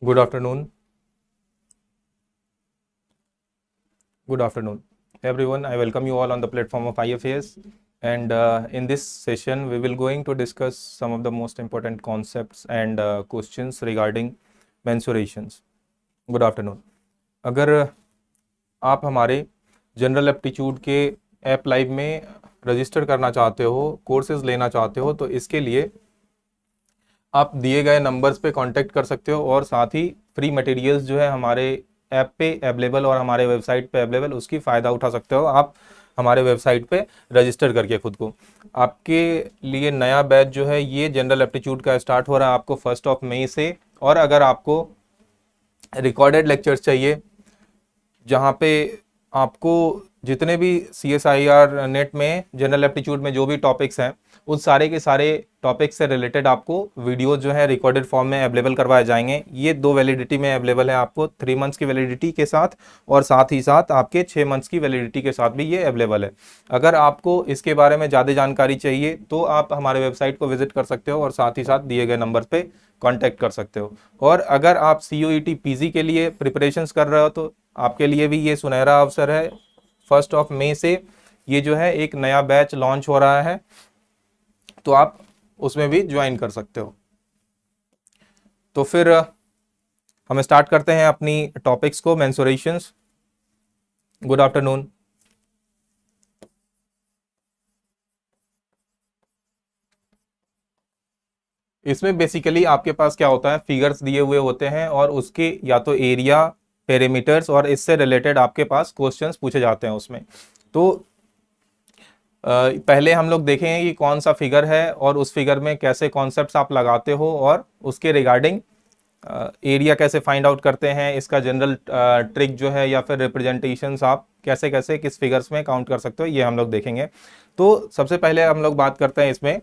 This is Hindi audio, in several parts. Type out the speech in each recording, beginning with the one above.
Good afternoon. Good afternoon, everyone. I welcome you all on the platform of IFAS. And in this session, we will going to discuss some of the most important concepts and questions regarding mensurations. Good afternoon. अगर आप हमारे जनरल एप्टीट्यूड के ऐप लाइव में रजिस्टर करना चाहते हो, कोर्सेज लेना चाहते हो, तो इसके लिए आप दिए गए नंबर्स पे कांटेक्ट कर सकते हो और साथ ही फ्री मटेरियल्स जो है हमारे ऐप पे अवेलेबल और हमारे वेबसाइट पे अवेलेबल, उसकी फ़ायदा उठा सकते हो आप हमारे वेबसाइट पे रजिस्टर करके खुद को। आपके लिए नया बैच जो है ये जनरल एप्टीट्यूड का स्टार्ट हो रहा है आपको 1 मई से। और अगर आपको रिकॉर्डेड लेक्चर्स चाहिए जहाँ पे आपको जितने भी CSIR नेट में जनरल एप्टीट्यूड में जो भी टॉपिक्स हैं उस सारे के सारे टॉपिक्स से रिलेटेड आपको वीडियो जो है रिकॉर्डेड फॉर्म में अवेलेबल करवाए जाएंगे। ये 2 वैलिडिटी में अवेलेबल है, आपको 3 मंथ्स की वैलिडिटी के साथ और साथ ही साथ आपके 6 मंथ्स की वैलिडिटी के साथ भी ये अवेलेबल है। अगर आपको इसके बारे में ज़्यादा जानकारी चाहिए तो आप हमारे वेबसाइट को विजिट कर सकते हो और साथ ही साथ दिए गए नंबर पर कॉन्टैक्ट कर सकते हो। और अगर आप CUET PG के लिए प्रिपरेशंस कर रहे हो तो आपके लिए भी ये सुनहरा अवसर है। 1 मई से ये जो है एक नया बैच लॉन्च हो रहा है, तो आप उसमें भी ज्वाइन कर सकते हो। तो फिर हम स्टार्ट करते हैं अपनी टॉपिक्स को, मेंसुरेशंस। Good afternoon. इसमें बेसिकली आपके पास क्या होता है, फिगर्स दिए हुए होते हैं और उसके या तो एरिया, पेरीमीटर्स और इससे रिलेटेड आपके पास क्वेश्चंस पूछे जाते हैं उसमें। तो पहले हम लोग देखेंगे कि कौन सा फिगर है और उस फिगर में कैसे कॉन्सेप्ट्स आप लगाते हो और उसके रिगार्डिंग एरिया कैसे फाइंड आउट करते हैं, इसका जनरल ट्रिक जो है या फिर रिप्रेजेंटेशंस आप कैसे कैसे किस फिगर्स में काउंट कर सकते हो, ये हम लोग देखेंगे। तो सबसे पहले हम लोग बात करते हैं इसमें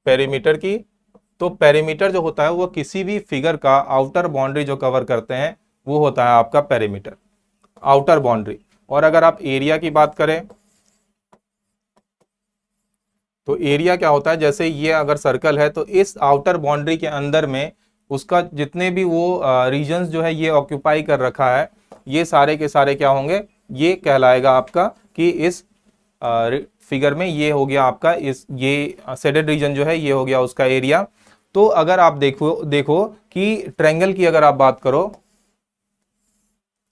पेरीमीटर की। तो पेरीमीटर जो होता है वो किसी भी फिगर का आउटर बाउंड्री जो कवर करते हैं वो होता है आपका पेरीमीटर, आउटर बाउंड्री। और अगर आप एरिया की बात करें तो एरिया क्या होता है, जैसे ये अगर सर्कल है तो इस आउटर बाउंड्री के अंदर में उसका जितने भी वो रीजन्स जो है ये ऑक्यूपाई कर रखा है, ये सारे के सारे क्या होंगे, ये कहलाएगा आपका कि इस फिगर में ये हो गया आपका इस ये शेडेड रीजन जो है ये हो गया उसका एरिया। तो अगर आप देखो कि ट्रायंगल की अगर आप बात करो,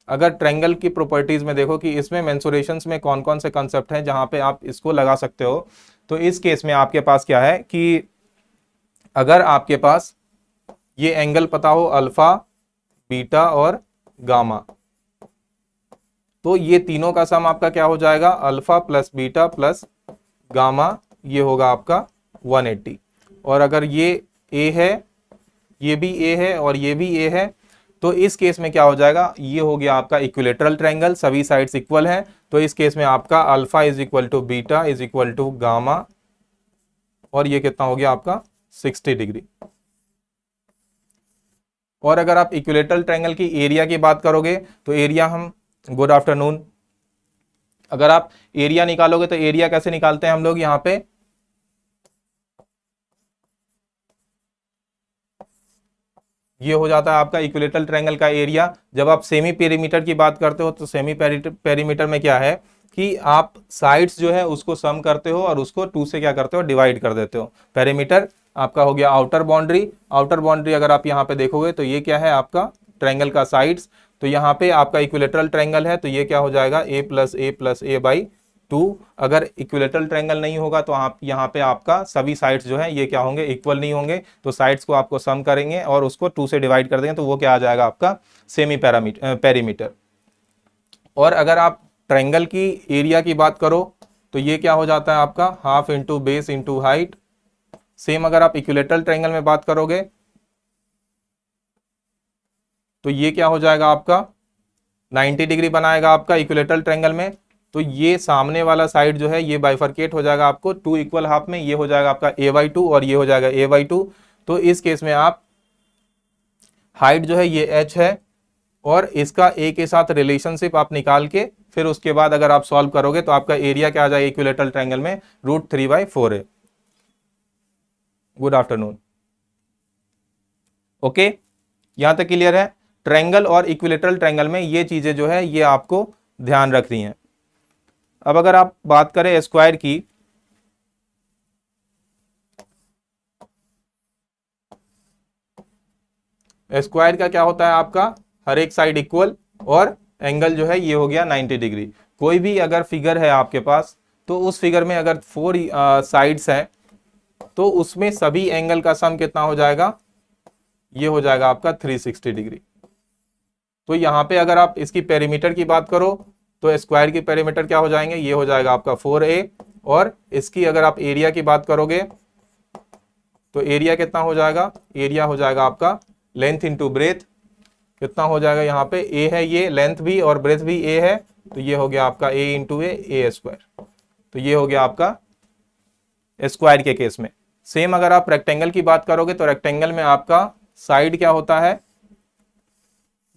अगर ट्रायंगल की प्रॉपर्टीज में देखो कि इसमें मेंसुरेशंस में कौन कौन से कंसेप्ट हैं जहां पे आप इसको लगा सकते हो, तो इस केस में आपके पास क्या है कि अगर आपके पास ये एंगल पता हो अल्फा, बीटा और गामा, तो ये तीनों का सम आपका क्या हो जाएगा, alpha plus beta plus gamma, ये होगा आपका 180। और अगर ये ए है, ये भी ए है और ये भी ए है, तो इस केस में क्या हो जाएगा, ये हो गया आपका इक्विलेटरल ट्रायंगल, सभी साइड्स इक्वल हैं। तो इस केस में आपका alpha is equal to beta is equal to gamma, और ये कितना हो गया आपका 60 डिग्री। और अगर आप इक्विलेटरल ट्रायंगल की एरिया की बात करोगे तो एरिया हम, गुड आफ्टरनून, अगर आप एरिया निकालोगे तो एरिया कैसे निकालते हैं हम लोग, यहाँ पे ये हो जाता है आपका इक्विलेटरल ट्रायंगल का एरिया। जब आप सेमी पेरीमीटर की बात करते हो तो सेमी पेरीमीटर में क्या है कि आप साइड्स जो है उसको सम करते हो और उसको 2 से क्या करते हो, डिवाइड कर देते हो। पेरीमीटर आपका हो गया आउटर बाउंड्री। आउटर बाउंड्री अगर आप यहाँ पे देखोगे तो ये क्या है आपका ट्रायंगल का साइड्स। तो यहाँ पे आपका इक्विलेटरल ट्रायंगल है तो ये क्या हो जाएगा a प्लस ए बाई 2। अगर इक्विलेटरल ट्रायंगल नहीं होगा तो आप यहाँ पे आपका सभी साइड्स जो है ये क्या होंगे, इक्वल नहीं होंगे। तो साइड्स को आपको सम करेंगे और उसको 2 से डिवाइड कर देंगे तो वो क्या आ जाएगा आपका सेमी पेरीमीटर। और अगर आप ट्रायंगल की एरिया की बात करो तो ये क्या हो जाता है आपका half into base into height. Same अगर आप इक्विलेटरल ट्रायंगल में बात करोगे तो ये क्या हो जाएगा आपका 90 डिग्री बनाएगा आपका इक्विलेटरल ट्रायंगल में। तो ये सामने वाला साइड जो है ये बाइफरकेट हो जाएगा आपको 2 इक्वल हाफ में, ये हो जाएगा आपका a/2 और ये हो जाएगा a/2। तो इस केस में आप हाइट जो है ये h है और इसका a के साथ रिलेशनशिप आप निकाल के फिर उसके बाद अगर आप सॉल्व करोगे तो आपका एरिया क्या आ जाएगा इक्विलेटरल ट्रायंगल में √3/4 है। Good afternoon. ओके, यहां तक क्लियर है। ट्रायंगल और इक्विलेटरल ट्रायंगल में ये चीजें जो है ये आपको ध्यान रखनी है। अब अगर आप बात करें स्क्वायर की, स्क्वायर का क्या होता है आपका, हर एक साइड इक्वल और एंगल जो है ये हो गया 90 डिग्री। कोई भी अगर फिगर है आपके पास तो उस फिगर में अगर 4 साइड्स हैं तो उसमें सभी एंगल का सम कितना हो जाएगा, ये हो जाएगा आपका 360 डिग्री। तो यहां पे अगर आप इसकी पेरीमीटर की बात करो तो स्क्वायर की पेरीमीटर क्या हो जाएंगे, ये हो जाएगा आपका 4a। और इसकी अगर आप एरिया की बात करोगे तो एरिया कितना हो जाएगा, एरिया हो जाएगा आपका लेंथ इंटू ब्रेथ। कितना हो जाएगा, यहाँ पे ए है, ये लेंथ भी और ब्रेथ भी ए है, तो ये हो गया आपका ए इंटू ए स्क्वायर। तो ये हो गया आपका स्क्वायर के केस में। सेम अगर आप रेक्टेंगल की बात करोगे तो रेक्टेंगल में आपका साइड क्या होता है,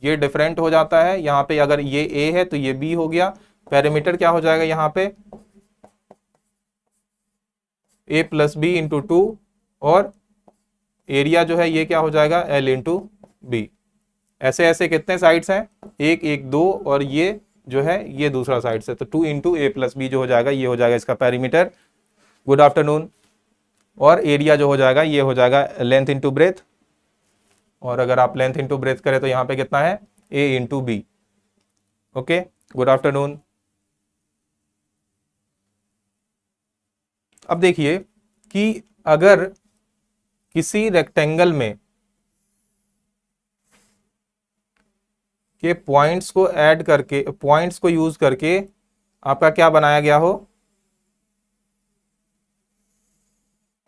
ये डिफरेंट हो जाता है। यहाँ पे अगर ये ए है तो ये बी हो गया। पेरीमीटर क्या हो जाएगा यहाँ पे, ए प्लस बी इंटू 2, और एरिया जो है ये क्या हो जाएगा, एल इंटू बी। ऐसे ऐसे कितने साइड्स हैं, एक एक दो, और ये जो है ये दूसरा साइड से, तो 2 इंटू ए प्लस बी जो हो जाएगा ये हो जाएगा इसका पेरीमीटर। Good afternoon. और एरिया जो हो जाएगा ये हो जाएगा लेंथ इंटू ब्रेथ, और अगर आप लेंथ इंटू ब्रेथ करें तो यहाँ पे कितना है, A into B. Okay, good afternoon. अब देखिए कि अगर किसी रेक्टेंगल में के पॉइंट्स को ऐड करके, पॉइंट्स को यूज करके आपका क्या बनाया गया हो,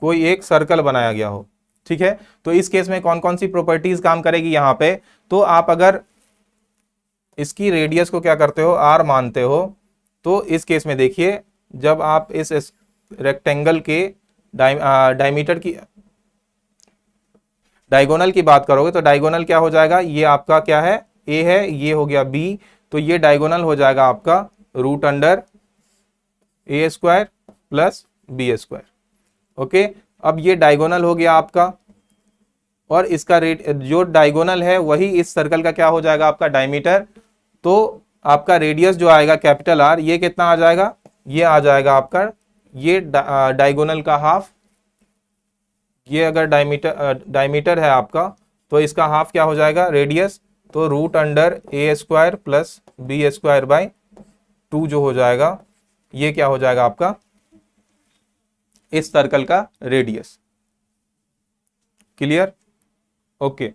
कोई एक सर्कल बनाया गया हो, ठीक है। तो इस केस में कौन कौन सी प्रॉपर्टीज काम करेगी यहां पे, तो आप अगर इसकी रेडियस को क्या करते हो, आर मानते हो, तो इस केस में देखिए जब आप इस रेक्टेंगल के डायमीटर की, डायगोनल की बात करोगे तो डायगोनल क्या हो जाएगा, ये आपका क्या है, ए है, ये हो गया बी, तो ये डायगोनल हो जाएगा आपका root under A square plus B square. Okay, अब ये डायगोनल हो गया आपका, और इसका रेट जो डायगोनल है वही इस सर्कल का क्या हो जाएगा, आपका डायमीटर। तो आपका रेडियस जो आएगा कैपिटल आर, ये कितना आ जाएगा, ये आ जाएगा आपका, ये डायगोनल का हाफ। ये अगर डायमीटर है आपका तो इसका हाफ क्या हो जाएगा, रेडियस। तो root under A square plus B square by 2 जो हो जाएगा, ये क्या हो जाएगा आपका इस सर्कल का रेडियस। Clear, okay.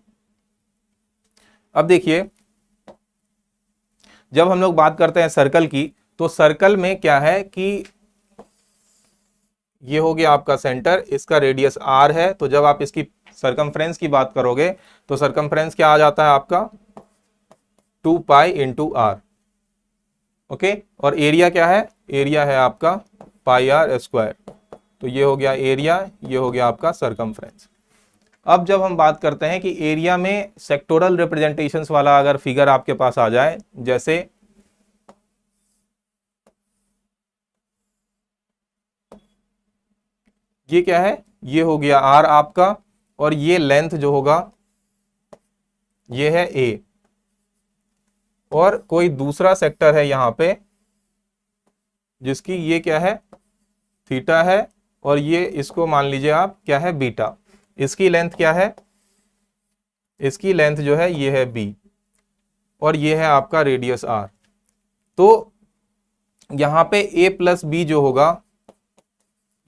अब देखिए जब हम लोग बात करते हैं सर्कल की, तो सर्कल में क्या है कि ये हो गया आपका सेंटर, इसका रेडियस आर है, तो जब आप इसकी सरकमफ्रेंस की बात करोगे तो सरकमफ्रेंस क्या आ जाता है आपका 2 पाई इंटू आर। ओके, और एरिया क्या है, एरिया है आपका पाई आर स्क्वायर। तो ये हो गया एरिया, ये हो गया आपका सरकमफ्रेंस। अब जब हम बात करते हैं कि एरिया में सेक्टोरल रिप्रेजेंटेशंस वाला अगर फिगर आपके पास आ जाए, जैसे ये क्या है, ये हो गया आर आपका, और ये लेंथ जो होगा ये है ए, और कोई दूसरा सेक्टर है यहां पे जिसकी ये क्या है, थीटा है, और ये इसको मान लीजिए आप क्या है, बीटा। इसकी लेंथ क्या है, इसकी लेंथ जो है ये है बी, और ये है आपका रेडियस आर। तो यहां पे ए प्लस बी जो होगा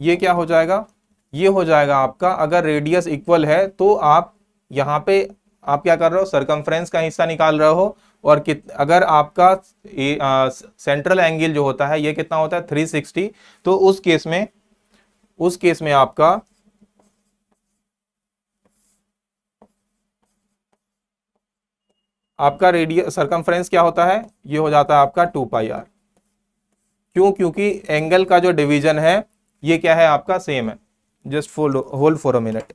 ये क्या हो जाएगा, ये हो जाएगा आपका, अगर रेडियस इक्वल है तो आप यहां पे आप क्या कर रहे हो, सरकमफ्रेंस का हिस्सा निकाल रहे हो, और अगर आपका सेंट्रल एंगल जो होता है ये कितना होता है 360, तो उस केस में आपका रेडियस सरकमफ्रेंस क्या होता है, ये हो जाता है आपका 2 पाई आर। क्यों, क्योंकि एंगल का जो डिवीजन है ये क्या है आपका सेम है। Just hold for a minute.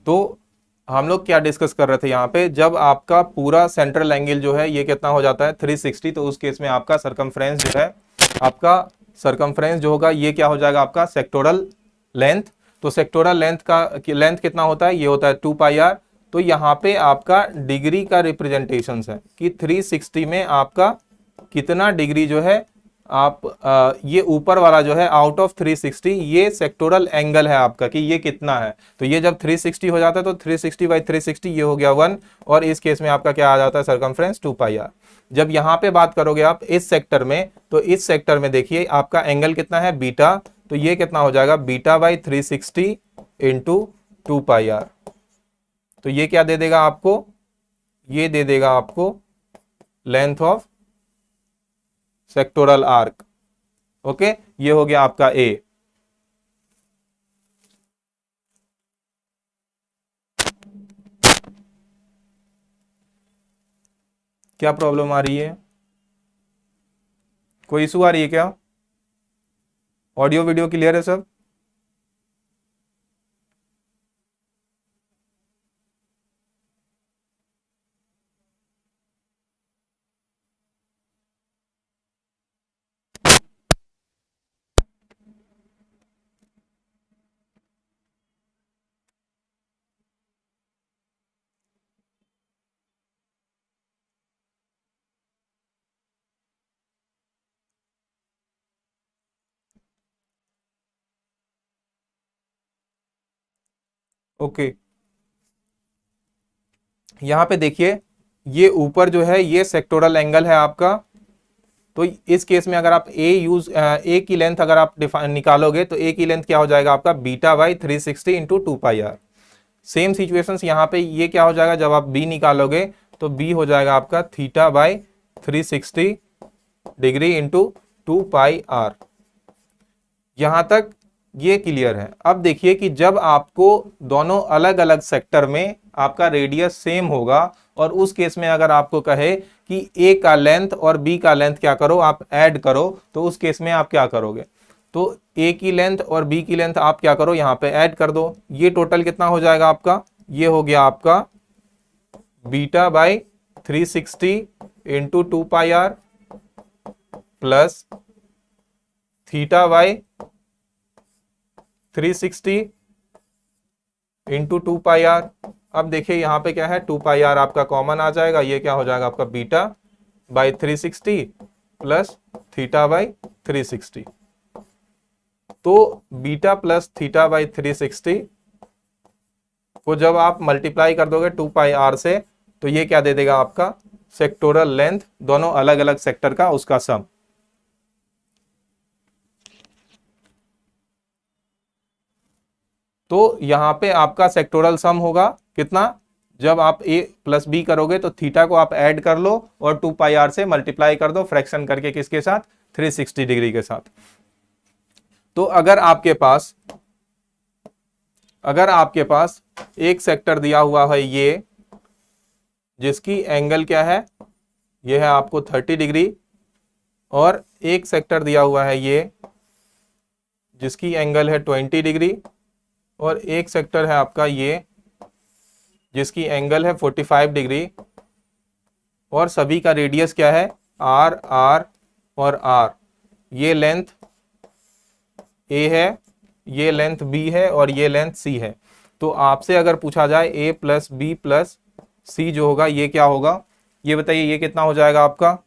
तो हम लोग क्या डिस्कस कर रहे थे यहाँ पे, जब आपका पूरा सेंट्रल एंगल जो है ये कितना हो जाता है 360, तो उस केस में आपका सरकमफ्रेंस जो है, आपका सरकमफ्रेंस जो होगा ये क्या हो जाएगा आपका सेक्टोरल लेंथ। तो सेक्टोरल लेंथ का लेंथ कितना होता है, ये होता है 2 पाई आर। तो यहाँ पे आपका डिग्री का रिप्रेजेंटेशन है कि 360 में आपका कितना डिग्री जो है आप ये ऊपर वाला जो है आउट ऑफ 360 ये सेक्टोरल एंगल है आपका कि ये कितना है। तो ये जब 360 हो जाता है तो 360 बाई 360 ये हो गया 1, और इस केस में आपका क्या आ जाता है सरकमफ्रेंस 2 पाई आर। जब यहाँ पे बात करोगे आप इस सेक्टर में, तो इस सेक्टर में देखिए आपका एंगल कितना है बीटा, तो ये कितना हो जाएगा beta by 360 into 2 pi R. तो ये क्या दे देगा आपको, ये दे देगा आपको length of sectoral arc. Okay, ये हो गया आपका ए। क्या प्रॉब्लम आ रही है, कोई इशू आ रही है क्या? ऑडियो वीडियो क्लियर है सब? ओके, यहां पे देखिए ये ऊपर जो है ये सेक्टोरल एंगल है आपका। तो इस केस में अगर आप ए की लेंथ अगर आप निकालोगे तो ए की लेंथ क्या हो जाएगा आपका beta by 360 into 2 pi R. Same situation यहाँ पे ये क्या हो जाएगा, जब आप बी निकालोगे तो बी हो जाएगा आपका theta by 360 degree into 2 pi R. यहां तक ये क्लियर है। अब देखिए कि जब आपको दोनों अलग अलग सेक्टर में आपका रेडियस सेम होगा, और उस केस में अगर आपको कहे कि ए का लेंथ और बी का लेंथ क्या करो आप ऐड करो, तो उस केस में आप क्या करोगे, तो ए की लेंथ और बी की लेंथ आप क्या करो यहाँ पे ऐड कर दो। ये टोटल कितना हो जाएगा आपका, ये हो गया आपका beta by 360 into 2 pi R plus theta by 360 into 2 pi R. अब देखिए यहाँ पे क्या है 2 पाई आर आपका कॉमन आ जाएगा, ये क्या हो जाएगा आपका beta by 360 plus theta by 360। तो बीटा प्लस थीटा बाई 360 को जब आप मल्टीप्लाई कर दोगे 2 पाई आर से, तो ये क्या दे देगा आपका सेक्टोरल लेंथ दोनों अलग अलग सेक्टर का उसका सम। तो यहां पे आपका सेक्टोरल सम होगा कितना, जब आप ए प्लस बी करोगे तो थीटा को आप ऐड कर लो और 2 पाई आर से मल्टीप्लाई कर दो फ्रैक्शन करके, किसके साथ 360 डिग्री के साथ। तो अगर आपके पास एक सेक्टर दिया हुआ है ये, जिसकी एंगल क्या है, ये है आपको 30 डिग्री, और एक सेक्टर दिया हुआ है ये जिसकी एंगल है 20 डिग्री, और एक सेक्टर है आपका ये जिसकी एंगल है 45 डिग्री, और सभी का रेडियस क्या है आर आर और आर। ये लेंथ ए है, ये लेंथ बी है, और ये लेंथ सी है। तो आपसे अगर पूछा जाए ए प्लस बी प्लस सी जो होगा ये क्या होगा, ये बताइए ये कितना हो जाएगा आपका।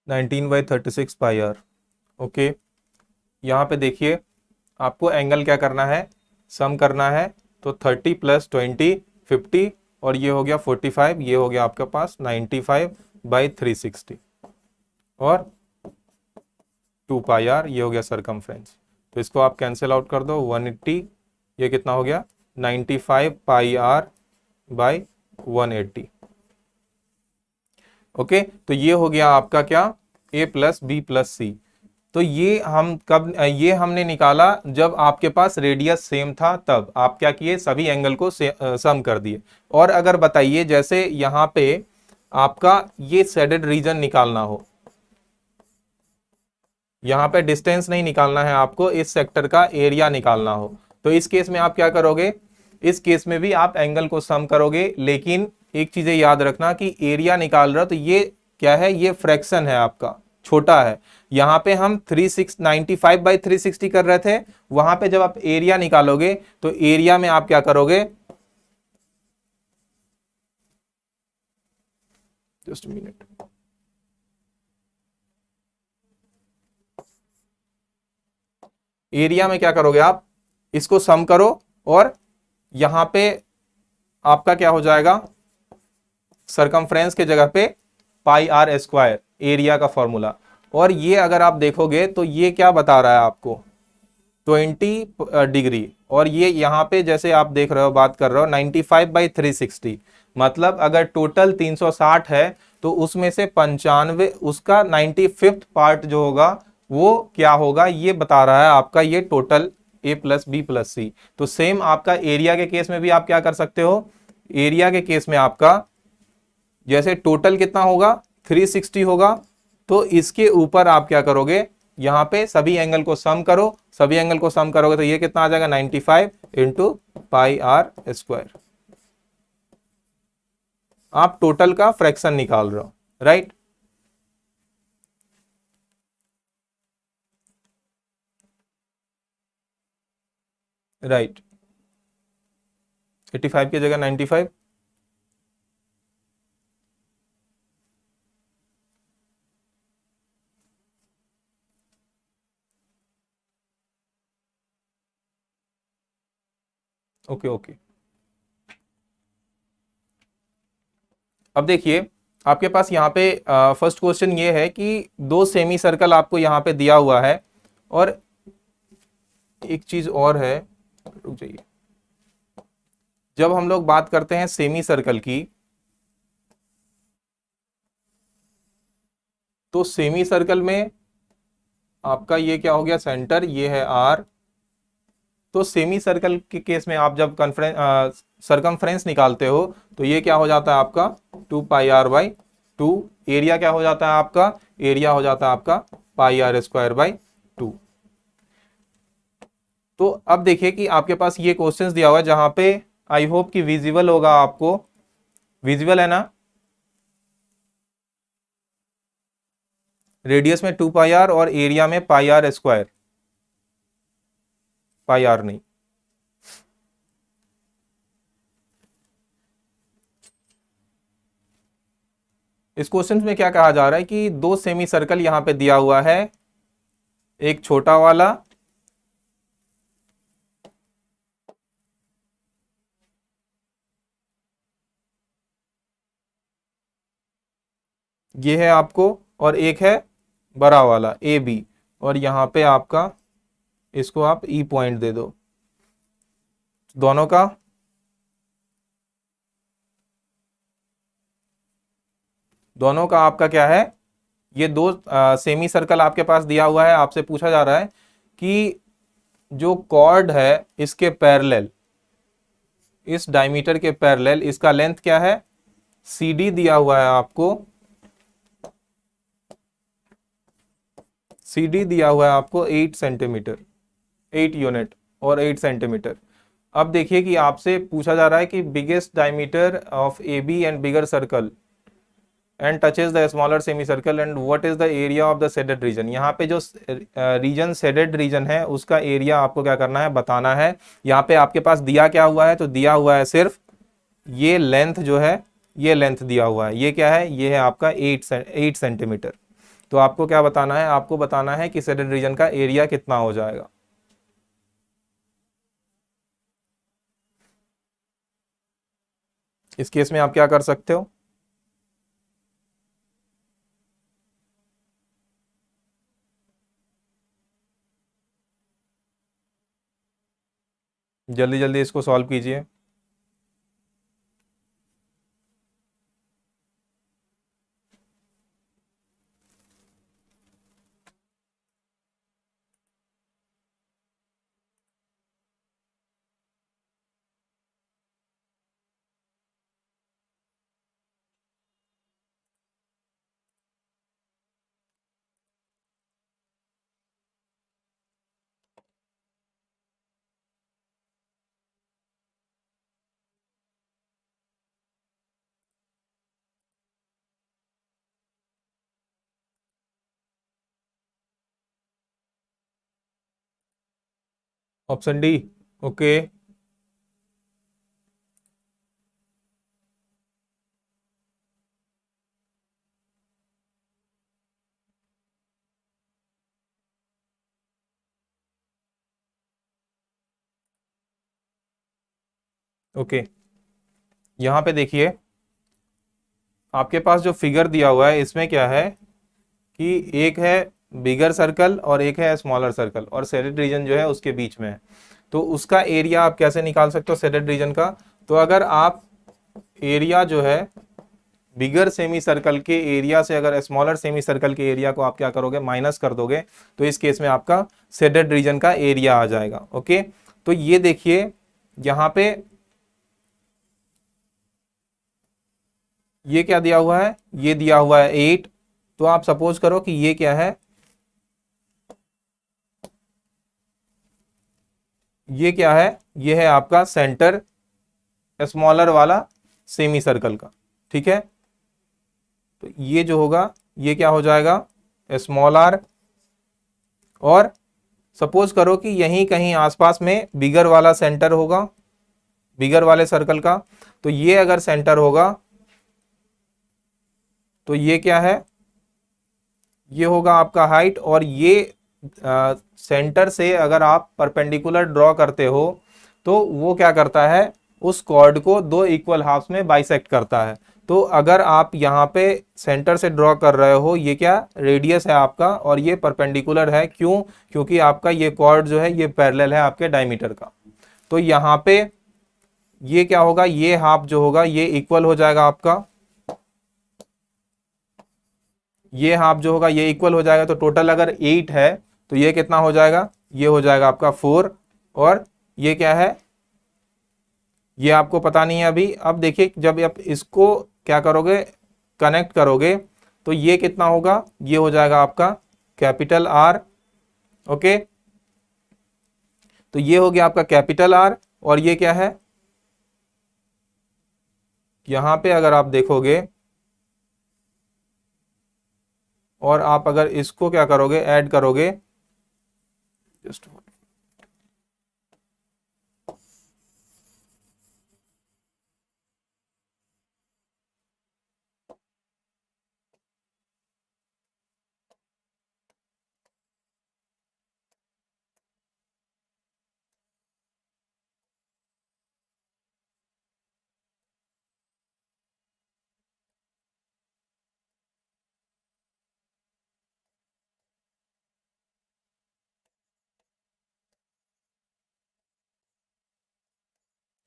19/36 पाई आर। ओके, यहाँ पे देखिए आपको एंगल क्या करना है, सम करना है। तो 30 + 20 50 और ये हो गया 45, ये हो गया आपके पास 95/360 और 2 पाई आर, ये हो गया सरकमफ्रेंस। तो इसको आप कैंसिल आउट कर दो, 180, ये कितना हो गया 95 पाई आर बाई 180। ओके, तो ये हो गया आपका क्या, a + b + c। तो ये हमने निकाला जब आपके पास रेडियस सेम था, तब आप क्या किए, सभी एंगल को सम कर दिए। और अगर बताइए जैसे यहां पे आपका ये शेडेड रीजन निकालना हो, यहां पे डिस्टेंस नहीं निकालना है आपको, इस सेक्टर का एरिया निकालना हो, तो इस केस में आप क्या करोगे, इस केस में भी आप एंगल को सम करोगे। लेकिन एक चीजें याद रखना कि एरिया निकाल रहे हो तो ये क्या है, ये फ्रैक्शन है आपका, छोटा है। यहां पे हम 95/360 कर रहे थे, वहां पे जब आप एरिया निकालोगे तो एरिया में आप क्या करोगे, जस्ट मिनट, एरिया में क्या करोगे आप, इसको सम करो और यहां पे आपका क्या हो जाएगा, सरकमफ्रेंस के जगह पे पाई आर स्क्वायर, एरिया का फॉर्मूला। और ये अगर आप देखोगे तो ये क्या बता रहा है आपको, 20 डिग्री। और ये यहाँ पे जैसे आप देख रहे हो, बात कर रहे हो 95/360, मतलब अगर टोटल 360 है तो उसमें से 95, उसका 95th पार्ट जो होगा वो क्या होगा, ये बता रहा है आपका ये टोटल a + b + c। तो सेम आपका एरिया के केस में भी आप क्या कर सकते हो, एरिया के केस में आपका जैसे टोटल कितना होगा 360 होगा, तो इसके ऊपर आप क्या करोगे, यहां पे सभी एंगल को सम करो, सभी एंगल को सम करोगे तो ये कितना आ जाएगा 95 × पाई आर स्क्वायर। आप टोटल का फ्रैक्शन निकाल रहे हो, राइट। राइट, 85 की जगह 95। ओके ओके, अब देखिए आपके पास यहाँ पे फर्स्ट क्वेश्चन ये है कि दो सेमी सर्कल आपको यहाँ पे दिया हुआ है। और एक चीज और है, रुक जाइए, जब हम लोग बात करते हैं सेमी सर्कल की, तो सेमी सर्कल में आपका ये क्या हो गया, सेंटर, ये है आर। तो सेमी सर्कल के केस में आप जब सरकमफ्रेंस निकालते हो तो ये क्या हो जाता है आपका 2 पाई आर बाई 2। एरिया क्या हो जाता है आपका, एरिया हो जाता है आपका पाई आर स्क्वायर बाई 2। तो अब देखिए कि आपके पास ये क्वेश्चंस दिया हुआ है जहां पे आई होप कि विजिबल होगा आपको, विजिबल है ना, रेडियस में 2 पाई आर और एरिया में पाई आर स्क्वायर, पाई आर नहीं। इस क्वेश्चन में क्या कहा जा रहा है कि दो सेमी सर्कल यहां पे दिया हुआ है, एक छोटा वाला ये है आपको, और एक है बड़ा वाला ए बी, और यहां पे आपका इसको आप ई पॉइंट दे दो, दोनों का आपका क्या है, ये दो सेमी सर्कल आपके पास दिया हुआ है। आपसे पूछा जा रहा है कि जो कॉर्ड है इसके पैरेलल, इस डायमीटर के पैरेलल इसका लेंथ क्या है, सी डी दिया हुआ है आपको, सी डी दिया हुआ है आपको 8 सेंटीमीटर, 8 यूनिट और 8 सेंटीमीटर। अब देखिए कि आपसे पूछा जा रहा है कि biggest diameter of A B and bigger circle and touches the smaller semi circle and what is the area of the shaded region. यहाँ पे जो रीजन शेडेड रीजन है उसका एरिया आपको क्या करना है, बताना है। यहाँ पे आपके पास दिया क्या हुआ है, तो दिया हुआ है सिर्फ ये लेंथ जो है, ये लेंथ दिया हुआ है, ये क्या है, ये है आपका 8 सेंटीमीटर। तो आपको क्या बताना है, आपको बताना है कि शेडेड रीजन का एरिया कितना हो जाएगा। इस केस में आप क्या कर सकते हो, जल्दी जल्दी इसको सॉल्व कीजिए। Option D. ओके, ओके, यहाँ पे देखिए आपके पास जो फिगर दिया हुआ है इसमें क्या है कि एक है बिगर सर्कल और एक है स्मॉलर सर्कल, और शेडेड रीजन जो है उसके बीच में है। तो उसका एरिया आप कैसे निकाल सकते हो शेडेड रीजन का, तो अगर आप एरिया जो है बिगर सेमी सर्कल के एरिया से अगर स्मॉलर सेमी सर्कल के एरिया को आप क्या करोगे, माइनस कर दोगे, तो इस केस में आपका शेडेड रीजन का एरिया आ जाएगा। ओके, तो ये देखिए यहाँ पे ये क्या दिया हुआ है, ये दिया हुआ है 8। तो आप सपोज करो कि ये क्या है, ये क्या है, ये है आपका सेंटर स्मॉलर वाला सेमी सर्कल का। ठीक है, तो ये जो होगा ये क्या हो जाएगा, स्मॉल आर। और सपोज करो कि यहीं कहीं आसपास में बिगर वाला सेंटर होगा, बिगर वाले सर्कल का, तो ये अगर सेंटर होगा तो ये क्या है, ये होगा आपका हाइट। और ये सेंटर से अगर आप परपेंडिकुलर ड्रॉ करते हो तो वो क्या करता है, उस कॉर्ड को दो इक्वल हाफ्स में बाइसेक्ट करता है। तो अगर आप यहाँ पे सेंटर से ड्रॉ कर रहे हो, ये क्या रेडियस है आपका और ये परपेंडिकुलर है, क्यों, क्योंकि आपका ये कॉर्ड जो है ये पैरेलल है आपके डायमीटर का। तो यहाँ पे ये क्या होगा, ये हाफ जो होगा ये इक्वल हो जाएगा आपका, ये हाफ जो होगा ये इक्वल हो जाएगा। तो टोटल अगर 8 है तो ये कितना हो जाएगा, ये हो जाएगा आपका 4। और ये क्या है, ये आपको पता नहीं है अभी। अब देखिए जब आप इसको क्या करोगे, कनेक्ट करोगे, तो ये कितना होगा, ये हो जाएगा आपका कैपिटल आर। ओके, तो ये हो गया आपका कैपिटल आर। और ये क्या है, यहां पे अगर आप देखोगे और आप अगर इसको क्या करोगे, ऐड करोगे, जस्ट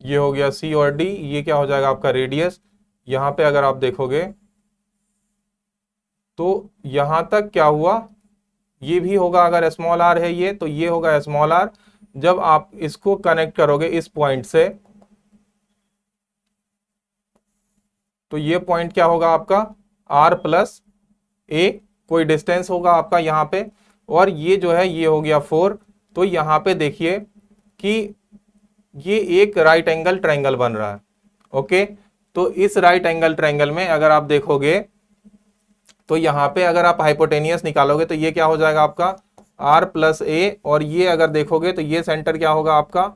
ये हो गया सी और डी। ये क्या हो जाएगा आपका रेडियस। यहां पे अगर आप देखोगे तो यहां तक क्या हुआ, ये भी होगा, अगर स्मॉल आर है ये तो ये होगा स्मॉल आर। जब आप इसको कनेक्ट करोगे इस पॉइंट से तो ये पॉइंट क्या होगा आपका, आर प्लस ए, कोई डिस्टेंस होगा आपका यहाँ पे। और ये जो है ये हो गया 4। तो यहाँ पे देखिए कि ये एक राइट एंगल ट्रायंगल बन रहा है। ओके, तो इस राइट एंगल ट्रायंगल में अगर आप देखोगे तो यहाँ पे अगर आप हाइपोटेनियस निकालोगे तो ये क्या हो जाएगा आपका आर प्लस ए। और ये अगर देखोगे तो ये सेंटर क्या होगा आपका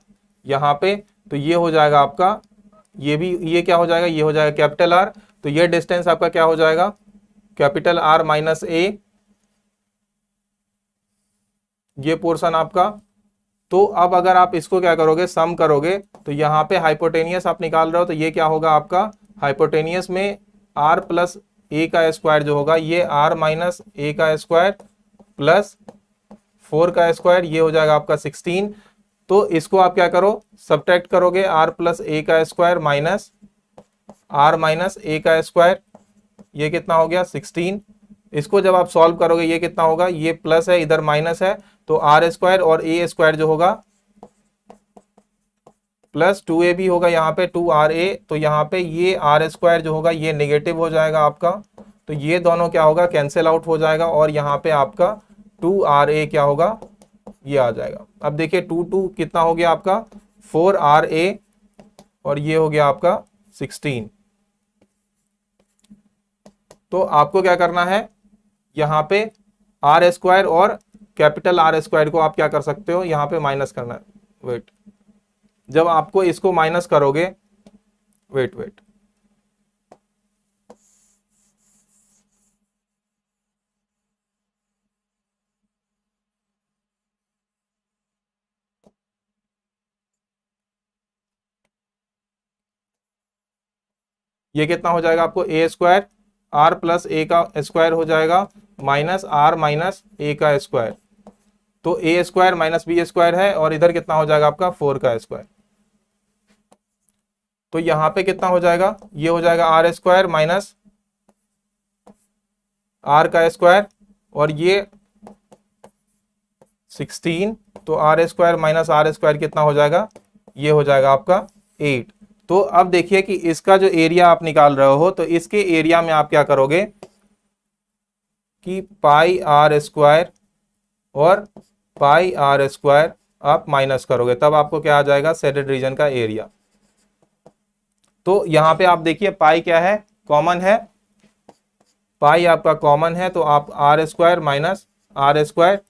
यहाँ पे, तो ये हो जाएगा आपका, ये भी ये क्या हो जाएगा, ये हो जाएगा कैपिटल आर। तो ये डिस्टेंस आपका क्या हो जाएगा, कैपिटल आर माइनस ए। ये पोर्शन आपका। तो अब अगर आप इसको क्या करोगे, सम करोगे, तो यहाँ पे हाइपोटेनियस आप निकाल रहे हो, तो ये क्या होगा आपका, हाइपोटेनियस में आर प्लस ए का स्क्वायर जो होगा, ये आर माइनस ए का स्क्वायर प्लस 4 का स्क्वायर, ये हो जाएगा आपका 16। तो इसको आप क्या करो, सब्ट्रैक्ट करोगे, आर प्लस ए का स्क्वायर माइनस आर माइनस ए का स्क्वायर, ये कितना हो गया 16। इसको जब आप सॉल्व करोगे ये कितना होगा, ये प्लस है इधर माइनस है, तो आर स्क्वायर और ए स्क्वायर जो होगा प्लस 2a भी होगा, यहाँ पे 2ra, तो यहाँ पे ये आर स्क्वायर जो होगा ये नेगेटिव हो जाएगा आपका, तो ये दोनों क्या होगा, कैंसिल आउट हो जाएगा, और यहाँ पे आपका 2ra क्या होगा, ये आ जाएगा। अब देखिए 2 कितना हो गया आपका 4ra, और ये हो गया आपका 16। तो आपको क्या करना है, यहाँ पे आर स्क्वायर और कैपिटल आर स्क्वायर को आप क्या कर सकते हो, यहाँ पे माइनस करना है। वेट, जब आपको इसको माइनस करोगे, वेट, ये कितना हो जाएगा आपको, ए स्क्वायर आर प्लस ए का स्क्वायर हो जाएगा माइनस आर माइनस ए का स्क्वायर, तो ए स्क्वायर माइनस बी स्क्वायर है, और इधर कितना हो जाएगा आपका 4 का स्क्वायर। तो यहां पे कितना हो जाएगा, ये हो जाएगा आर स्क्वायर माइनस आर का स्क्वायर, और ये 16, तो r square minus r square कितना हो जाएगा, ये हो जाएगा आपका 8। तो अब देखिए कि इसका जो एरिया आप निकाल रहे हो, तो इसके एरिया में आप क्या करोगे कि पाई आर स्क्वायर और पाई आर स्क्वायर आप माइनस करोगे, तब आपको क्या आ जाएगा, शेडेड रीजन का एरिया। तो यहां पे आप देखिए पाई क्या है, कॉमन है, पाई आपका कॉमन है, तो आप r square minus r square,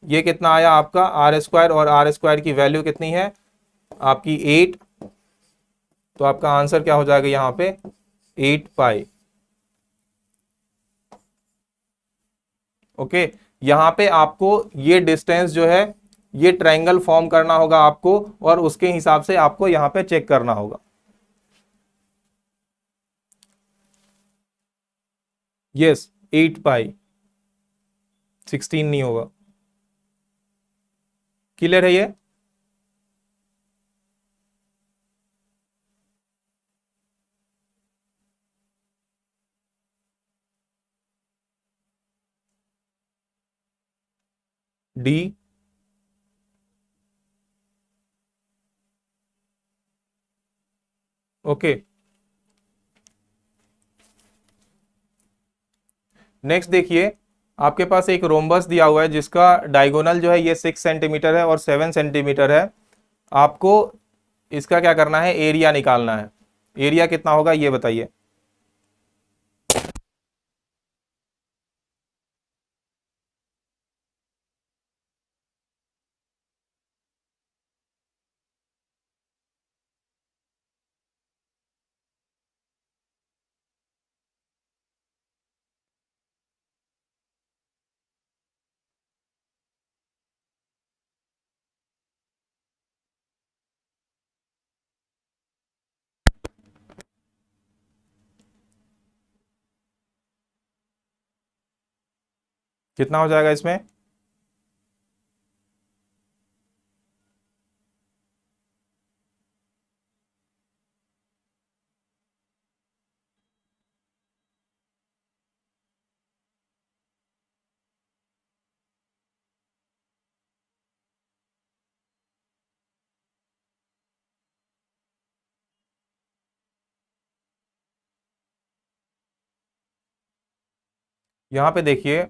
ये कितना आया आपका, आर स्क्वायर और आर स्क्वायर की वैल्यू कितनी है आपकी 8, तो आपका आंसर क्या हो जाएगा यहाँ पे 8 पाई। ओके, यहाँ पे आपको ये डिस्टेंस जो है ये ट्रायंगल फॉर्म करना होगा आपको, और उसके हिसाब से आपको यहाँ पे चेक करना होगा। यस 8 पाई, 16 नहीं होगा। क्लियर है ये? D, okay. नेक्स्ट देखिए, आपके पास एक रोम्बस दिया हुआ है जिसका डायगोनल जो है ये 6 सेंटीमीटर है और 7 सेंटीमीटर है। आपको इसका क्या करना है, एरिया निकालना है। एरिया कितना होगा ये बताइए। कितना हो जाएगा इसमें, यहां पे देखिए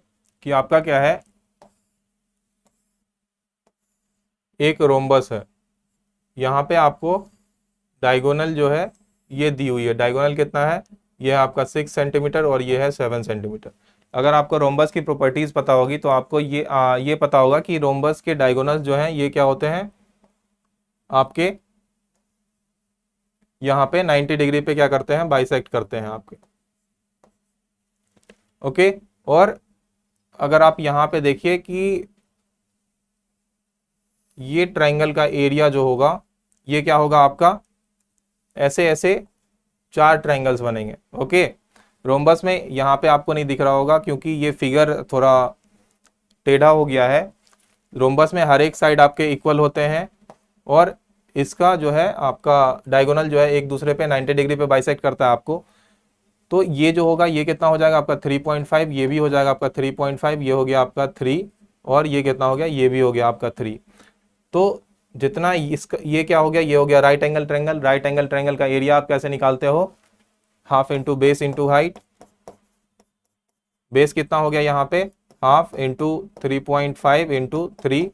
कि आपका क्या है, एक रोम्बस है। यहाँ पे आपको डायगोनल जो है ये दी हुई है, डायगोनल कितना है, ये है आपका 6 सेंटीमीटर और ये है 7 सेंटीमीटर। अगर आपको रोम्बस की प्रॉपर्टीज पता होगी तो आपको ये पता होगा कि रोम्बस के डायगोनल्स जो हैं ये क्या होते हैं आपके, यहाँ पे 90 डिग्री पे क्या करते हैं, बाइसेक्ट करते हैं आपके। ओके, और अगर आप यहाँ पे देखिए कि ये ट्राइंगल का एरिया जो होगा ये क्या होगा आपका, ऐसे ऐसे 4 ट्राइंगल्स बनेंगे। ओके, रोम्बस में यहाँ पे आपको नहीं दिख रहा होगा क्योंकि ये फिगर थोड़ा टेढ़ा हो गया है। रोम्बस में हर एक साइड आपके इक्वल होते हैं और इसका जो है आपका डायगोनल जो है एक दूसरे पे 90 डिग्री पे बाइसेक्ट करता है आपको। तो ये जो होगा ये कितना हो जाएगा आपका 3.5, ये भी हो जाएगा आपका 3.5, ये हो गया आपका 3, और ये कितना हो गया, ये भी हो गया आपका 3। तो जितना इसका ये क्या हो गया, ये हो गया right angle triangle. Right angle triangle का एरिया आप कैसे निकालते हो, half into base into height. Base कितना हो गया यहाँ पे, हाफ इंटू 3.5 इंटू 3।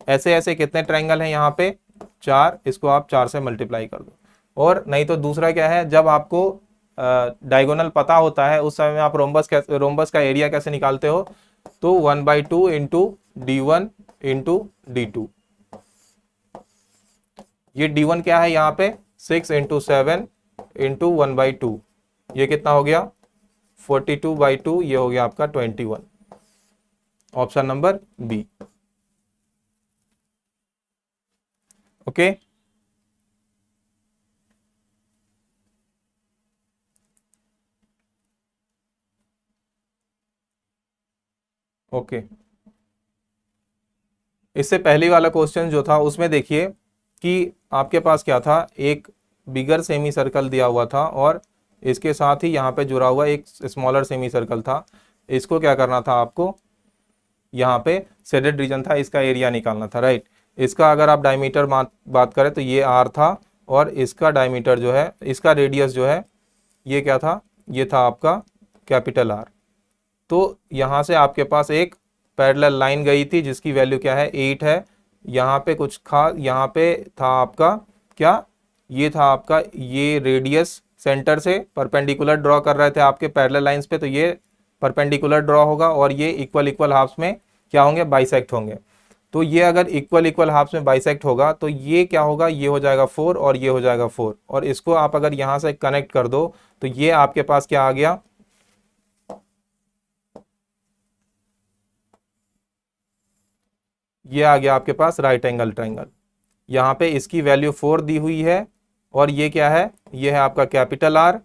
ऐसे ऐसे कितने ट्रायंगल हैं यहाँ पे, 4, इसको आप 4 से मल्टीप्लाई कर दो। और नहीं तो दूसरा क्या है, जब आपको डायगोनल पता होता है उस समय में आप रोम्बस का एरिया कैसे निकालते हो, तो 1/2 इंटू D1 इंटू D2। ये D1 क्या है यहाँ पे, 6 इंटू 7 इंटू 1/2, ये कितना हो गया 42/2, ये हो गया आपका 21। Option number B. Okay, okay. इससे पहले वाला क्वेश्चन जो था उसमें देखिए कि आपके पास क्या था, एक बिगर सेमी सर्कल दिया हुआ था और इसके साथ ही यहाँ पे जुड़ा हुआ एक स्मॉलर सेमी सर्कल था। इसको क्या करना था आपको, यहाँ पे शेडेड रीजन था, इसका एरिया निकालना था, राइट। इसका अगर आप डायमीटर बात करें तो ये r था और इसका डायमीटर जो है, इसका रेडियस जो है ये क्या था, ये था आपका कैपिटल R। तो यहाँ से आपके पास एक पैरेलल लाइन गई थी जिसकी वैल्यू क्या है, 8 है। यहाँ पे कुछ यहाँ पे था आपका क्या, ये था आपका, ये रेडियस सेंटर से परपेंडिकुलर ड्रॉ कर रहे थे आपके पैरेलल लाइंस पे, तो ये परपेंडिकुलर ड्रॉ होगा और ये इक्वल इक्वल हाफ्स में क्या होंगे, बाइसेक्ट होंगे। तो ये अगर इक्वल इक्वल हाफ्स में बाइसेक्ट होगा तो ये क्या होगा, ये हो जाएगा 4 और ये हो जाएगा 4, और इसको आप अगर यहाँ से कनेक्ट कर दो तो ये आपके पास क्या आ गया, ये आ गया आपके पास राइट एंगल ट्रायंगल। यहाँ पे इसकी वैल्यू 4 दी हुई है और ये क्या है, ये है आपका कैपिटल R।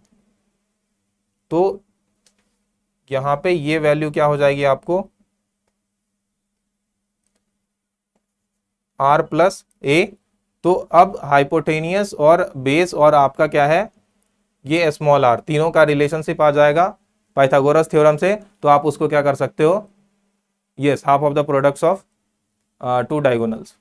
तो यहाँ पे ये वैल्यू क्या हो जाएगी आपको, R प्लस A। तो अब हाइपोटेनियस और बेस और आपका क्या है, ये स्मॉल r, तीनों का रिलेशनशिप आ जाएगा पाइथागोरस थ्योरम से। तो आप उसको क्या कर सकते हो, yes, half of the products of 2 diagonals.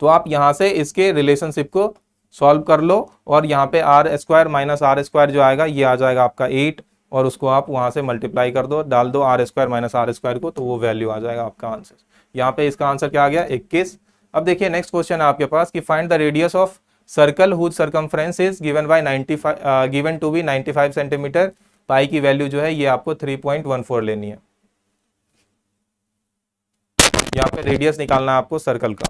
तो आप यहां से इसके रिलेशनशिप को सॉल्व कर लो और यहाँ पे r² माइनस r² जो आएगा ये आ जाएगा आपका 8, और उसको आप वहां से मल्टीप्लाई कर दो, डाल दो r² माइनस r² को, तो वो वैल्यू आ जाएगा आपका आंसर। यहाँ पे इसका आंसर क्या आ गया, 21। अब देखिए नेक्स्ट क्वेश्चन है आपके पास कि find the radius of circle whose circumference is given by 95 given to be 95 centimetre. Pi की वैल्यू जो है ये आपको 3.14 लेनी है। यहाँ पे रेडियस निकालना है आपको सर्कल का।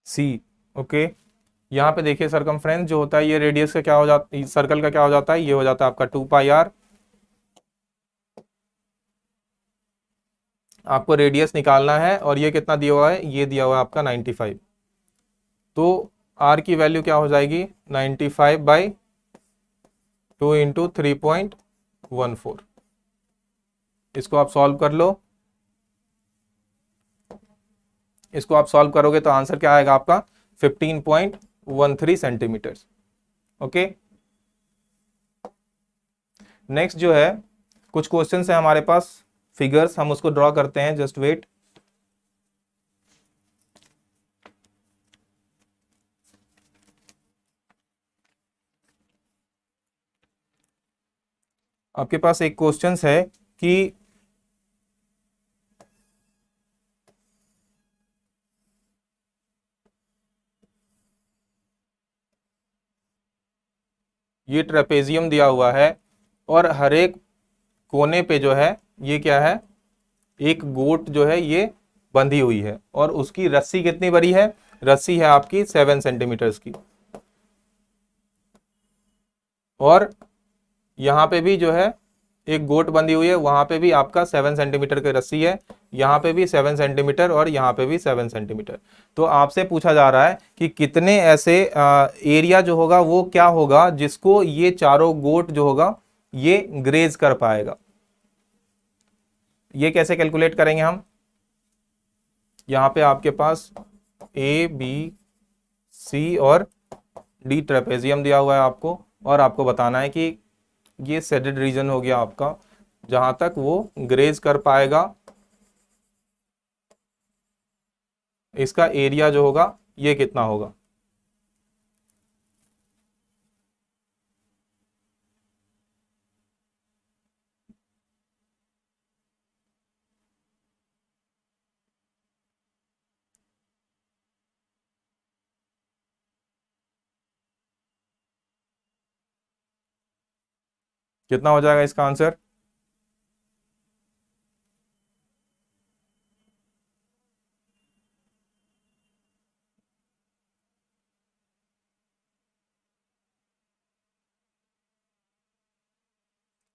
सी, ओके। यहाँ पे देखिए सर्कमफ्रेंस जो होता है ये रेडियस का क्या हो जाता है, सर्कल का क्या हो जाता है, ये हो जाता है आपका 2πr। आपको रेडियस निकालना है और ये कितना दिया हुआ है, ये दिया हुआ है आपका 95। तो r की वैल्यू क्या हो जाएगी, 95/2 इंटू 3.14। इसको आप सॉल्व कर लो, इसको आप सॉल्व करोगे तो आंसर क्या आएगा आपका 15.13 सेंटीमीटर। ओके, नेक्स्ट जो है कुछ क्वेश्चंस है हमारे पास, फिगर्स, हम उसको ड्रॉ करते हैं, जस्ट वेट। आपके पास एक क्वेश्चंस है कि ये ट्रेपेजियम दिया हुआ है और हर एक कोने पे जो है ये क्या है, एक गोट जो है ये बंधी हुई है और उसकी रस्सी कितनी बड़ी है, रस्सी है आपकी 7 सेंटीमीटर्स की। और यहाँ पे भी जो है एक गोट बंधी हुई है, वहां पे भी आपका 7 सेंटीमीटर की रस्सी है, यहाँ पे भी 7 सेंटीमीटर और यहाँ पे भी 7 सेंटीमीटर। तो आपसे पूछा जा रहा है कि कितने ऐसे एरिया जो होगा वो क्या होगा जिसको ये चारों गोट जो होगा ये ग्रेज कर पाएगा। ये कैसे कैलकुलेट करेंगे हम, यहाँ पे आपके पास ए बी सी और डी ट्रेपेजियम दिया हुआ है आपको, और आपको बताना है कि ये सेडेड रीजन हो गया आपका, जहां तक वो ग्रेज कर पाएगा इसका एरिया जो होगा ये कितना होगा। कितना हो जाएगा इसका आंसर,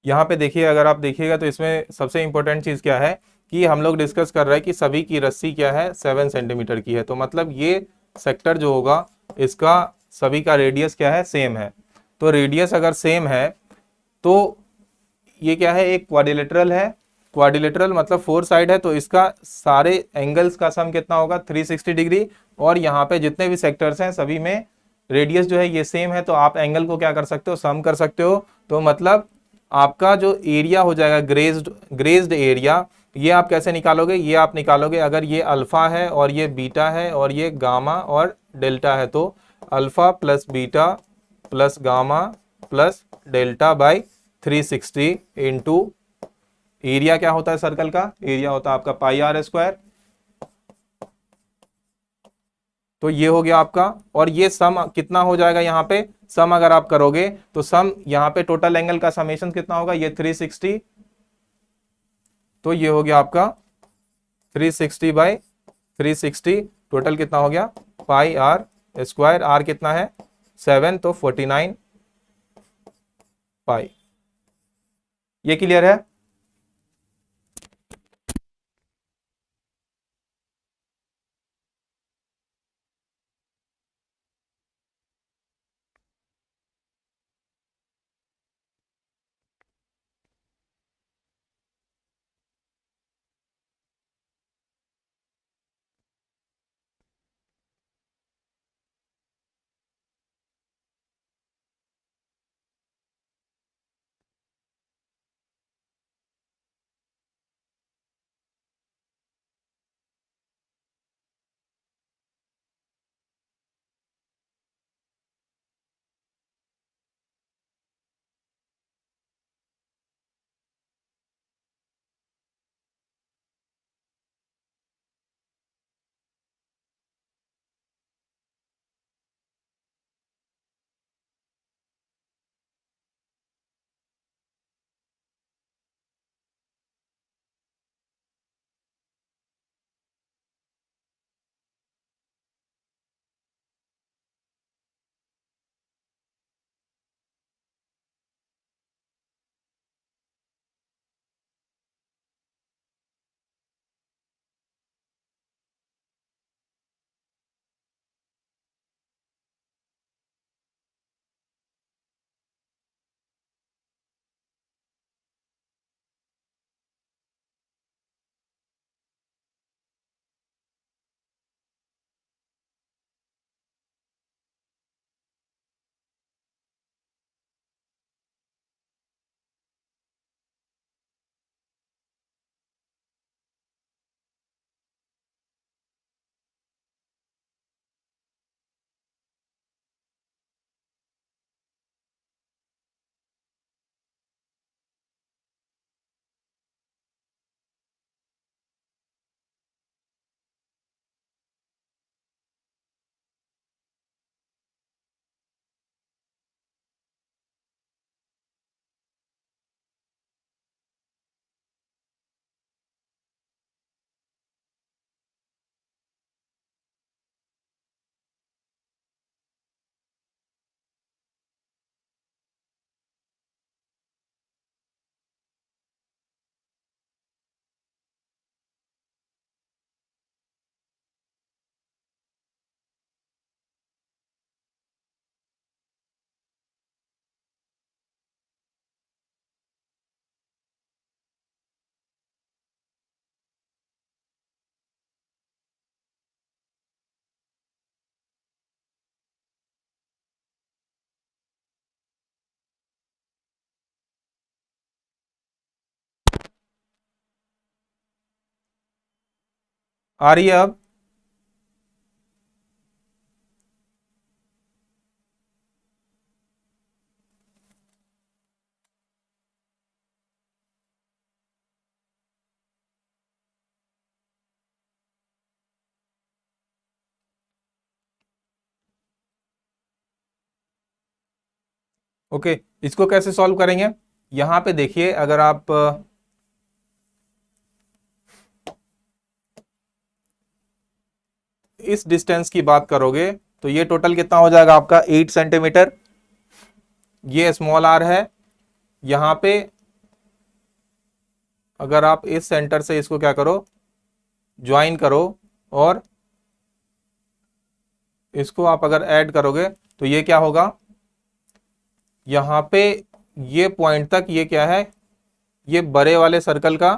यहाँ पे देखिए, अगर आप देखिएगा तो इसमें सबसे इंपॉर्टेंट चीज क्या है कि हम लोग डिस्कस कर रहे हैं कि सभी की रस्सी क्या है, 7 सेंटीमीटर की है। तो मतलब ये सेक्टर जो होगा इसका सभी का रेडियस क्या है, सेम है। तो रेडियस अगर सेम है तो ये क्या है, एक क्वाड्रिलेटरल है। क्वाड्रिलेटरल मतलब 4 साइड है, तो इसका सारे एंगल्स का सम कितना होगा, 360 डिग्री। और यहाँ पे जितने भी सेक्टर्स हैं सभी में रेडियस जो है ये सेम है, तो आप एंगल को क्या कर सकते हो, सम कर सकते हो। तो मतलब आपका जो एरिया हो जाएगा ग्रेज्ड ग्रेज्ड एरिया, ये आप कैसे निकालोगे, ये आप निकालोगे अगर ये अल्फा है और ये बीटा है और ये गामा और डेल्टा है, तो alpha plus beta plus gamma plus delta by 360 into area क्या होता है सर्कल का, एरिया होता है आपका पाई आर स्क्वायर। तो ये हो गया आपका, और ये सम कितना हो जाएगा, यहाँ पे सम अगर आप करोगे तो सम यहाँ पे टोटल एंगल का समेशन कितना होगा, ये 360। तो ये हो गया आपका 360/360, टोटल कितना हो गया, पाई आर स्क्वायर, आर कितना है 7, तो 49 पाई। ये क्लियर है। आ रही है अब? ओके, इसको कैसे सॉल्व करेंगे? यहां पे देखिए, अगर आप इस डिस्टेंस की बात करोगे तो ये टोटल कितना हो जाएगा आपका 8 सेंटीमीटर। ये स्मॉल आर है। यहां पे अगर आप इस सेंटर से इसको क्या करो, ज्वाइन करो, और इसको आप अगर ऐड करोगे तो ये क्या होगा, यहां पे ये पॉइंट तक ये क्या है, ये बड़े वाले सर्कल का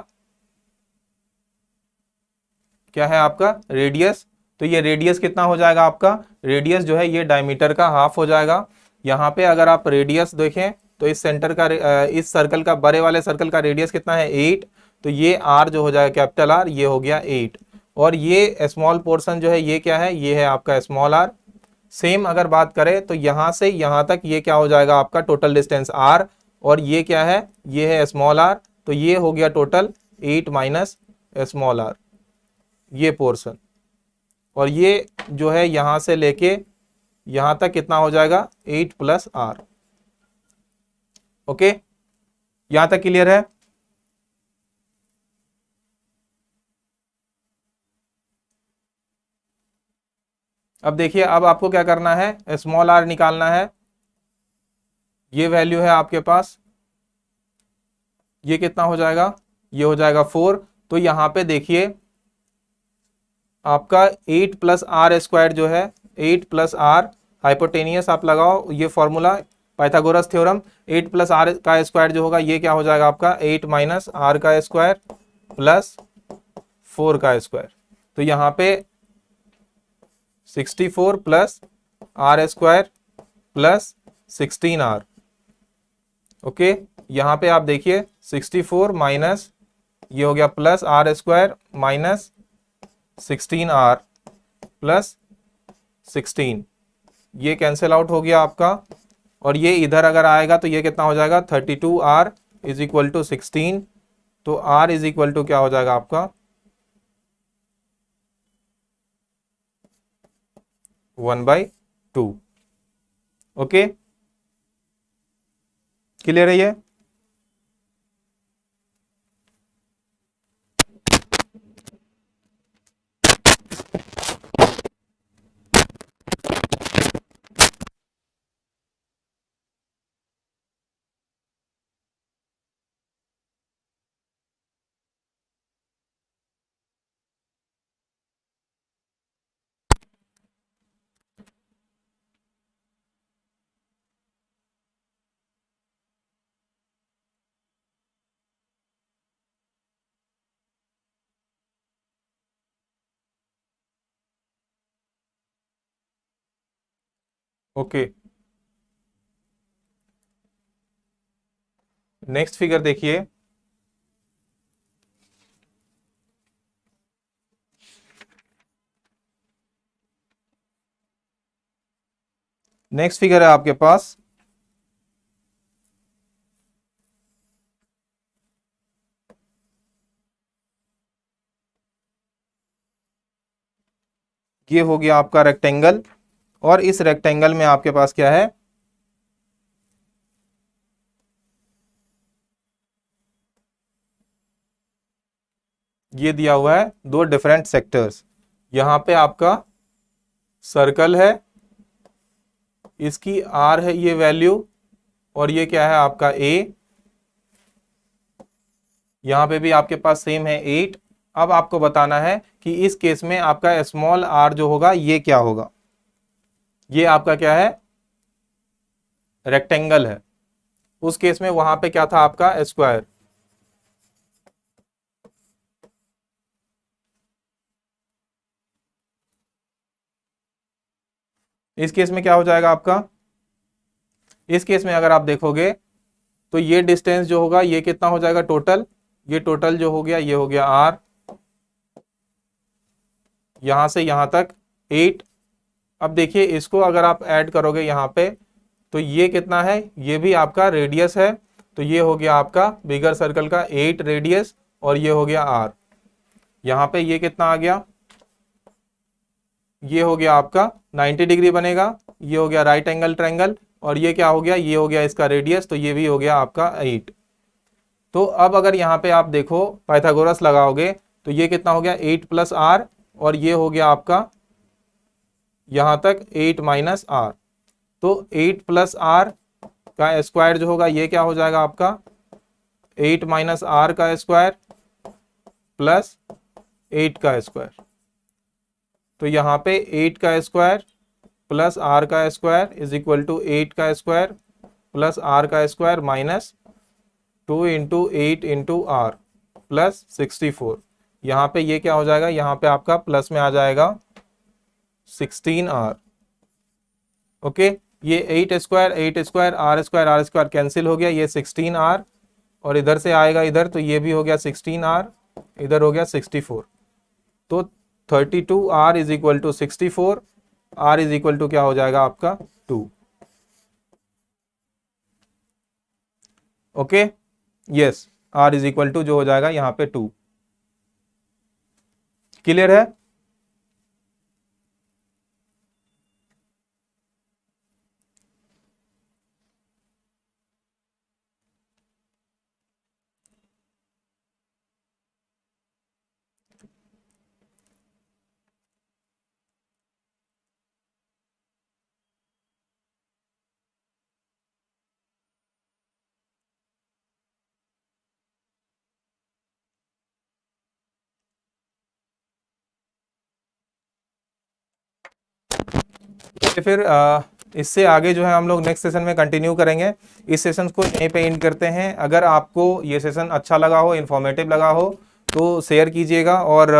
क्या है आपका रेडियस। तो ये रेडियस कितना हो जाएगा आपका, रेडियस जो है ये डायमीटर का हाफ हो जाएगा। यहाँ पे अगर आप रेडियस देखें तो इस सेंटर का इस सर्कल का, बड़े वाले सर्कल का रेडियस कितना है 8। तो ये आर जो हो जाएगा कैपिटल आर, ये हो गया 8। और ये स्मॉल पोर्शन जो है ये क्या है, ये है आपका स्मॉल आर। सेम अगर बात करें तो यहां से यहां तक ये क्या हो जाएगा आपका टोटल डिस्टेंस आर, और ये क्या है, ये है स्मॉल आर। तो ये हो गया टोटल 8 माइनस स्मॉल आर, ये पोर्शन। और ये जो है यहां से लेके यहां तक कितना हो जाएगा 8 प्लस आर। ओके, यहां तक क्लियर है? अब देखिए, अब आपको क्या करना है, स्मॉल आर निकालना है। ये वैल्यू है आपके पास, ये कितना हो जाएगा, ये हो जाएगा 4। तो यहां पे देखिए आपका 8 प्लस आर स्क्वायर जो है, 8 प्लस आर हाइपोटेनियस आप लगाओ ये formula Pythagoras theorem. 8 plus r का स्क्वायर जो होगा ये क्या हो जाएगा आपका 8 माइनस आर का स्क्वायर प्लस 4 का स्क्वायर। तो यहाँ पे 64 plus r square plus 16 r. Okay, यहाँ पे आप देखिए 64 माइनस ये हो गया plus r square minus 16 r plus 16, ये कैंसिल आउट हो गया आपका। और ये इधर अगर आएगा तो ये कितना हो जाएगा 32 आर इज इक्वल टू 16। तो आर इज इक्वल टू क्या हो जाएगा आपका 1/2। ओके, क्लियर है ये? ओके, नेक्स्ट फिगर देखिए। नेक्स्ट फिगर है आपके पास, ये हो गया आपका रेक्टेंगल। और इस रेक्टेंगल में आपके पास क्या है, ये दिया हुआ है दो डिफरेंट सेक्टर्स। यहां पे आपका सर्कल है, इसकी आर है ये वैल्यू, और ये क्या है आपका ए। यहां पे भी आपके पास सेम है 8। अब आपको बताना है कि इस केस में आपका स्मॉल आर जो होगा ये क्या होगा। ये आपका क्या है, रेक्टेंगल है। उस केस में वहां पे क्या था आपका स्क्वायर। इस केस में क्या हो जाएगा आपका, इस केस में अगर आप देखोगे तो ये डिस्टेंस जो होगा ये कितना हो जाएगा टोटल, ये टोटल जो हो गया ये हो गया आर। यहाँ से यहाँ तक 8। अब देखिए इसको अगर आप ऐड करोगे यहाँ पे तो ये कितना है, ये भी आपका रेडियस है, तो ये हो गया आपका बिगर सर्कल का 8 रेडियस और ये हो गया r। यहाँ पे ये कितना आ गया, ये हो गया आपका 90 डिग्री बनेगा, ये हो गया राइट एंगल ट्रायंगल और ये क्या हो गया, ये हो गया इसका रेडियस, तो ये भी हो गया आपका 8। तो अब अगर यहाँ पे आप देखो पाइथागोरस लगाओगे तो ये कितना हो गया 8 प्लस r और ये हो गया आपका यहाँ तक 8 माइनस r। तो 8 प्लस r का स्क्वायर जो होगा ये क्या हो जाएगा आपका 8 माइनस r का स्क्वायर प्लस 8 का स्क्वायर। तो यहाँ पे 8 का स्क्वायर प्लस r का स्क्वायर इज इक्वल टू 8 का स्क्वायर प्लस r का square minus 2 into 8 into r plus 64। यहाँ पे ये क्या हो जाएगा, यहाँ पे आपका प्लस में आ जाएगा 16r। ओके, ये 8 स्क्वायर r स्क्वायर कैंसिल हो गया, ये 16r और इधर से आएगा इधर, तो ये भी हो गया 16r, इधर हो गया 64। तो 32r is equal to 64, r is equal to क्या हो जाएगा आपका 2। Okay, yes, r is equal to जो हो जाएगा यहाँ पे 2। क्लियर है? फिर इससे आगे जो है हम लोग नेक्स्ट सेशन में कंटिन्यू करेंगे। इस सेशन को यहीं पे एंड करते हैं। अगर आपको ये सेशन अच्छा लगा हो, इन्फॉर्मेटिव लगा हो तो शेयर कीजिएगा और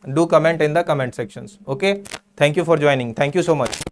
do comment in the comment sections. Okay, thank you for joining, thank you so much.